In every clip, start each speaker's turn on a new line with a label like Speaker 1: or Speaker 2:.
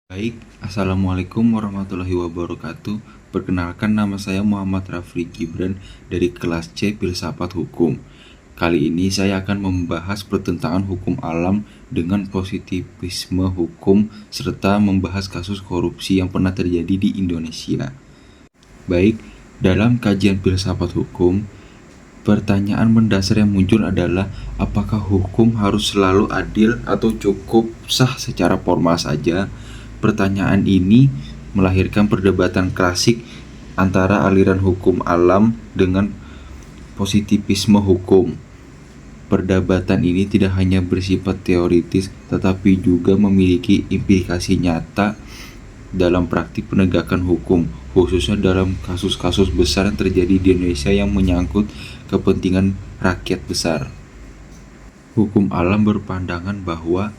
Speaker 1: Baik, Assalamualaikum warahmatullahi wabarakatuh. Perkenalkan, nama saya Muhammad Rafli Gibran dari kelas C Filsafat Hukum. Kali ini saya akan membahas pertentangan hukum alam dengan positivisme hukum serta membahas kasus korupsi yang pernah terjadi di Indonesia. Baik, dalam kajian filsafat hukum, pertanyaan mendasar yang muncul adalah apakah hukum harus selalu adil atau cukup sah secara formal saja? Pertanyaan ini melahirkan perdebatan klasik antara aliran hukum alam dengan positivisme hukum. Perdebatan ini tidak hanya bersifat teoritis, tetapi juga memiliki implikasi nyata dalam praktik penegakan hukum, khususnya dalam kasus-kasus besar yang terjadi di Indonesia yang menyangkut kepentingan rakyat besar. Hukum alam berpandangan bahwa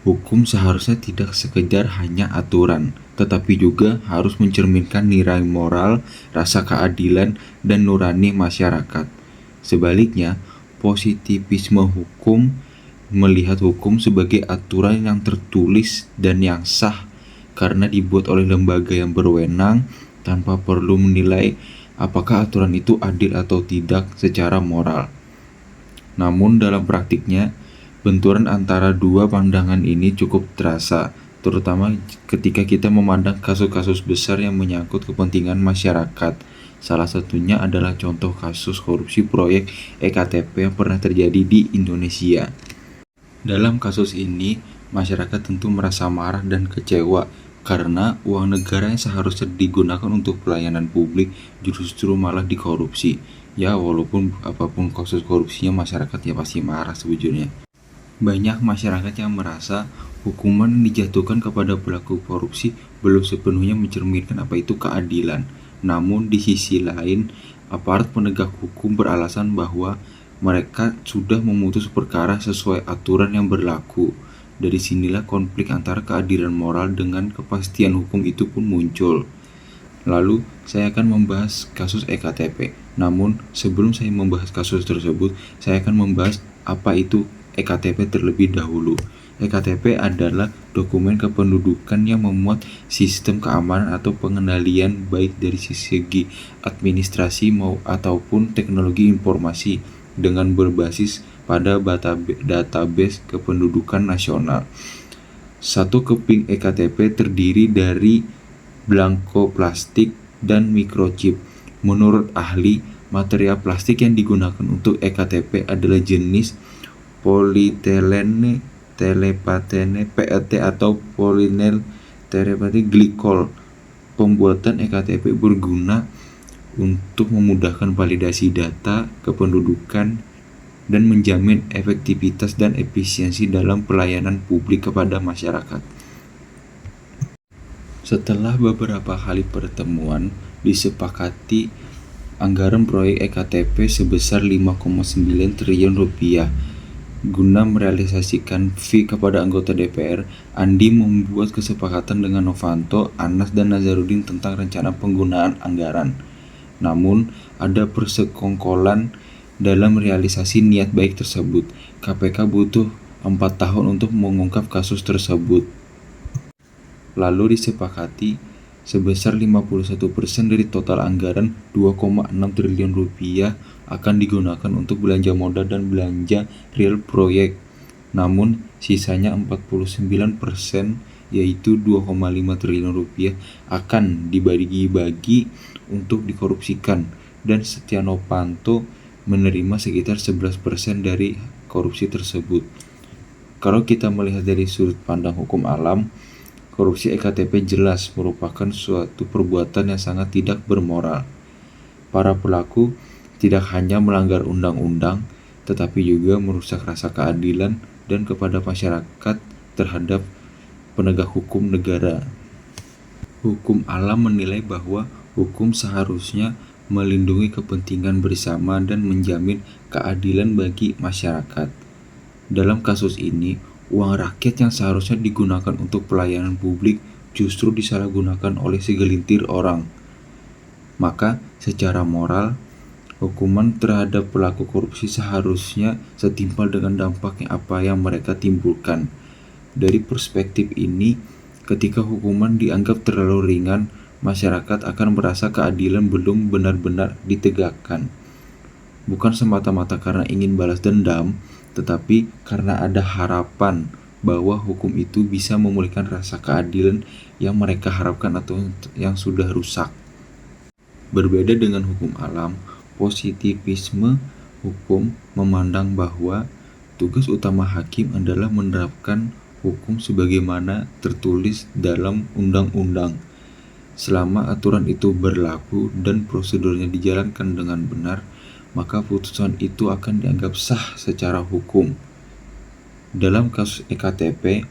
Speaker 1: hukum seharusnya tidak sekedar hanya aturan, tetapi juga harus mencerminkan nilai moral, rasa keadilan, dan nurani masyarakat. Sebaliknya, positivisme hukum melihat hukum sebagai aturan yang tertulis dan yang sah karena dibuat oleh lembaga yang berwenang tanpa perlu menilai apakah aturan itu adil atau tidak secara moral. Namun dalam praktiknya, benturan antara dua pandangan ini cukup terasa, terutama ketika kita memandang kasus-kasus besar yang menyangkut kepentingan masyarakat. Salah satunya adalah contoh kasus korupsi proyek EKTP yang pernah terjadi di Indonesia. Dalam kasus ini, masyarakat tentu merasa marah dan kecewa karena uang negara yang seharusnya digunakan untuk pelayanan publik justru malah dikorupsi. Ya, walaupun apapun kasus korupsinya, masyarakat ya pasti marah sebetulnya. Banyak masyarakat yang merasa hukuman yang dijatuhkan kepada pelaku korupsi belum sepenuhnya mencerminkan apa itu keadilan. Namun di sisi lain, aparat penegak hukum beralasan bahwa mereka sudah memutus perkara sesuai aturan yang berlaku. Dari sinilah konflik antara keadilan moral dengan kepastian hukum itu pun muncul. Lalu, saya akan membahas kasus EKTP. Namun, sebelum saya membahas kasus tersebut, saya akan membahas apa itu EKTP terlebih dahulu. EKTP adalah dokumen kependudukan yang memuat sistem keamanan atau pengendalian baik dari segi administrasi ataupun teknologi informasi dengan berbasis pada database kependudukan nasional. Satu keping EKTP terdiri dari belangko plastik dan mikrochip. Menurut ahli, material plastik yang digunakan untuk EKTP adalah jenis polietilene terephthalate PET atau polyvinyl terephthalate glycol. Pembuatan EKTP berguna untuk memudahkan validasi data kependudukan dan menjamin efektivitas dan efisiensi dalam pelayanan publik kepada masyarakat. Setelah beberapa kali pertemuan, disepakati anggaran proyek EKTP sebesar 5,9 triliun rupiah. Guna merealisasikan fee kepada anggota DPR, Andi membuat kesepakatan dengan Novanto, Anas, dan Nazarudin tentang rencana penggunaan anggaran. Namun, ada persekongkolan dalam realisasi niat baik tersebut. KPK butuh 4 tahun untuk mengungkap kasus tersebut. Lalu disepakati sebesar 51% dari total anggaran 2,6 triliun rupiah akan digunakan untuk belanja modal dan belanja real proyek. Namun sisanya 49% yaitu 2,5 triliun rupiah akan dibagi-bagi untuk dikorupsikan dan Setia Novanto menerima sekitar 11% dari korupsi tersebut. Kalau kita melihat dari sudut pandang hukum alam, korupsi EKTP jelas merupakan suatu perbuatan yang sangat tidak bermoral. Para pelaku tidak hanya melanggar undang-undang, tetapi juga merusak rasa keadilan dan kepada masyarakat terhadap penegak hukum negara. Hukum alam menilai bahwa hukum seharusnya melindungi kepentingan bersama dan menjamin keadilan bagi masyarakat. Dalam kasus ini, uang rakyat yang seharusnya digunakan untuk pelayanan publik justru disalahgunakan oleh segelintir orang. Maka, secara moral, hukuman terhadap pelaku korupsi seharusnya setimpal dengan dampak apa yang mereka timbulkan. Dari perspektif ini, Ketika hukuman dianggap terlalu ringan, masyarakat akan merasa keadilan belum benar-benar ditegakkan. Bukan semata-mata karena ingin balas dendam, tetapi karena ada harapan bahwa hukum itu bisa memulihkan rasa keadilan yang mereka harapkan atau yang sudah rusak. Berbeda dengan hukum alam, positivisme hukum memandang bahwa tugas utama hakim adalah menerapkan hukum sebagaimana tertulis dalam undang-undang. Selama aturan itu berlaku dan prosedurnya dijalankan dengan benar, maka putusan itu akan dianggap sah secara hukum. Dalam kasus EKTP,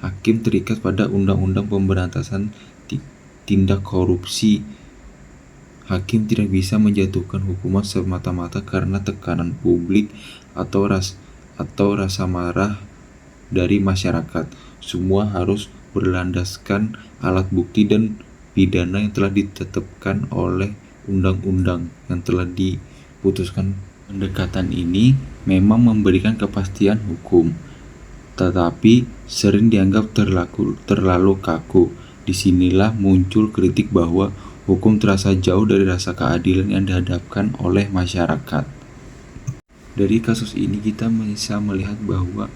Speaker 1: hakim terikat pada Undang-Undang Pemberantasan Tindak Korupsi. Hakim tidak bisa menjatuhkan hukuman semata-mata karena tekanan publik atau rasa marah dari masyarakat. Semua harus berlandaskan alat bukti dan pidana yang telah ditetapkan oleh undang-undang yang telah diputuskan. Pendekatan ini memang memberikan kepastian hukum, tetapi sering dianggap terlalu kaku. Disinilah muncul kritik bahwa hukum terasa jauh dari rasa keadilan yang dihadapkan oleh masyarakat. Dari kasus ini kita bisa melihat bahwa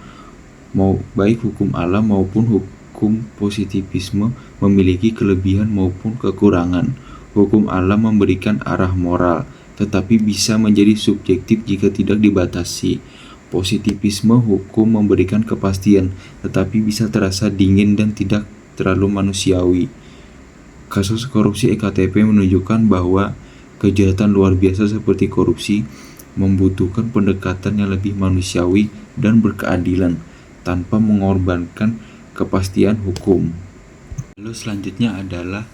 Speaker 1: baik hukum alam maupun hukum positivisme memiliki kelebihan maupun kekurangan. Hukum alam memberikan arah moral, tetapi bisa menjadi subjektif jika tidak dibatasi. Positivisme hukum memberikan kepastian, tetapi bisa terasa dingin dan tidak terlalu manusiawi. Kasus korupsi EKTP menunjukkan bahwa kejahatan luar biasa seperti korupsi membutuhkan pendekatan yang lebih manusiawi dan berkeadilan tanpa mengorbankan kepastian hukum. Lalu selanjutnya adalah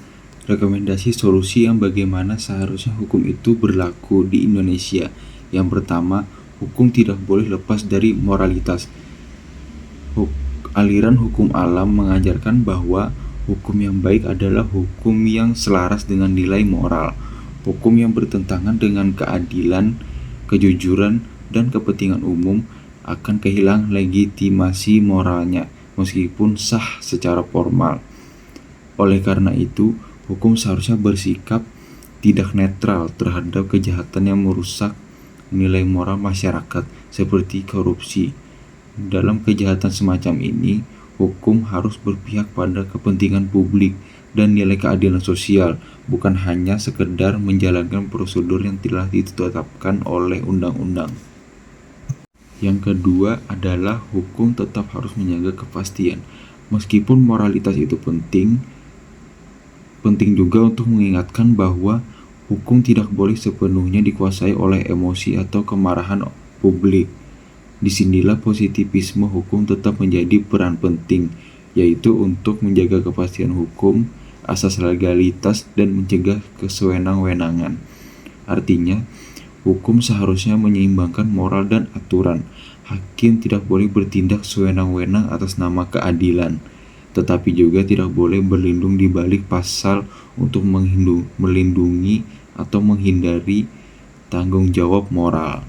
Speaker 1: rekomendasi solusi yang bagaimana seharusnya hukum itu berlaku di Indonesia. Yang pertama, hukum tidak boleh lepas dari moralitas. Aliran hukum alam mengajarkan bahwa hukum yang baik adalah hukum yang selaras dengan nilai moral. Hukum yang bertentangan dengan keadilan, kejujuran, dan kepentingan umum akan kehilangan legitimasi moralnya, meskipun sah secara formal. Oleh karena itu, hukum seharusnya bersikap tidak netral terhadap kejahatan yang merusak nilai moral masyarakat, seperti korupsi. Dalam kejahatan semacam ini, hukum harus berpihak pada kepentingan publik dan nilai keadilan sosial, bukan hanya sekedar menjalankan prosedur yang telah ditetapkan oleh undang-undang. Yang kedua adalah hukum tetap harus menjaga kepastian. Meskipun moralitas itu penting juga untuk mengingatkan bahwa hukum tidak boleh sepenuhnya dikuasai oleh emosi atau kemarahan publik. Disinilah positivisme hukum tetap menjadi peran penting, yaitu untuk menjaga kepastian hukum, asas legalitas, dan mencegah kesewenang-wenangan. Artinya, hukum seharusnya menyeimbangkan moral dan aturan. Hakim tidak boleh bertindak sewenang-wenang atas nama keadilan, tetapi juga tidak boleh berlindung di balik pasal untuk melindungi atau menghindari tanggung jawab moral.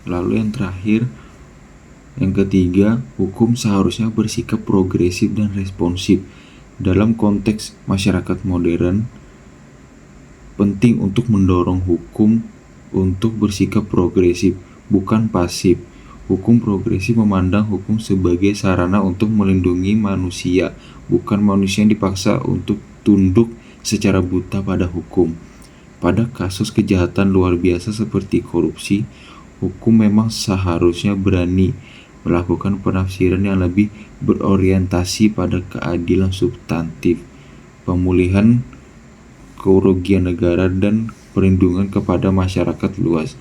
Speaker 1: Lalu yang terakhir, yang ketiga, hukum seharusnya bersikap progresif dan responsif. Dalam konteks masyarakat modern, penting untuk mendorong hukum untuk bersikap progresif, bukan pasif. Hukum progresif memandang hukum sebagai sarana untuk melindungi manusia, bukan manusia yang dipaksa untuk tunduk secara buta pada hukum. Pada kasus kejahatan luar biasa seperti korupsi, hukum memang seharusnya berani melakukan penafsiran yang lebih berorientasi pada keadilan substantif, pemulihan kerugian negara, dan perlindungan kepada masyarakat luas.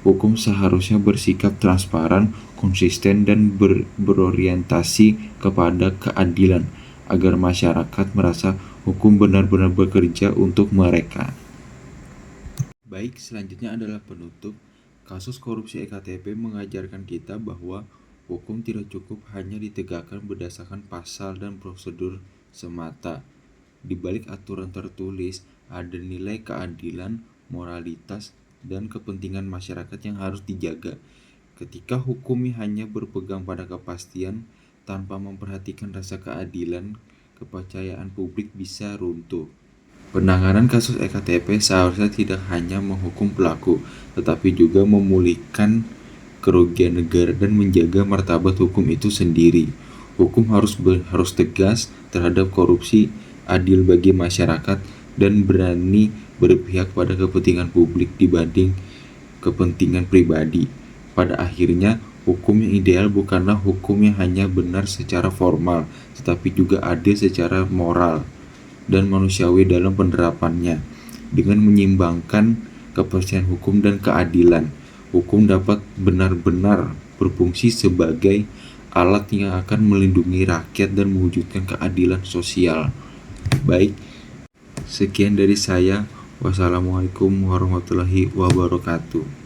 Speaker 1: Hukum seharusnya bersikap transparan, konsisten, dan berorientasi kepada keadilan, agar masyarakat merasa hukum benar-benar bekerja untuk mereka. Baik, selanjutnya adalah penutup. Kasus korupsi EKTP mengajarkan kita bahwa hukum tidak cukup hanya ditegakkan berdasarkan pasal dan prosedur semata. Di balik aturan tertulis, ada nilai keadilan, moralitas, dan kepentingan masyarakat yang harus dijaga. Ketika hukum hanya berpegang pada kepastian tanpa memperhatikan rasa keadilan, kepercayaan publik bisa runtuh. Penanganan kasus EKTP seharusnya tidak hanya menghukum pelaku, tetapi juga memulihkan kerugian negara dan menjaga martabat hukum itu sendiri. Hukum harus tegas terhadap korupsi, adil bagi masyarakat, dan berani berpihak pada kepentingan publik dibanding kepentingan pribadi. Pada akhirnya, hukum yang ideal bukanlah hukum yang hanya benar secara formal, tetapi juga adil secara moral dan manusiawi dalam penerapannya. Dengan menyeimbangkan kepastian hukum dan keadilan, hukum dapat benar-benar berfungsi sebagai alat yang akan melindungi rakyat dan mewujudkan keadilan sosial. Baik, sekian dari saya. Wassalamualaikum warahmatullahi wabarakatuh.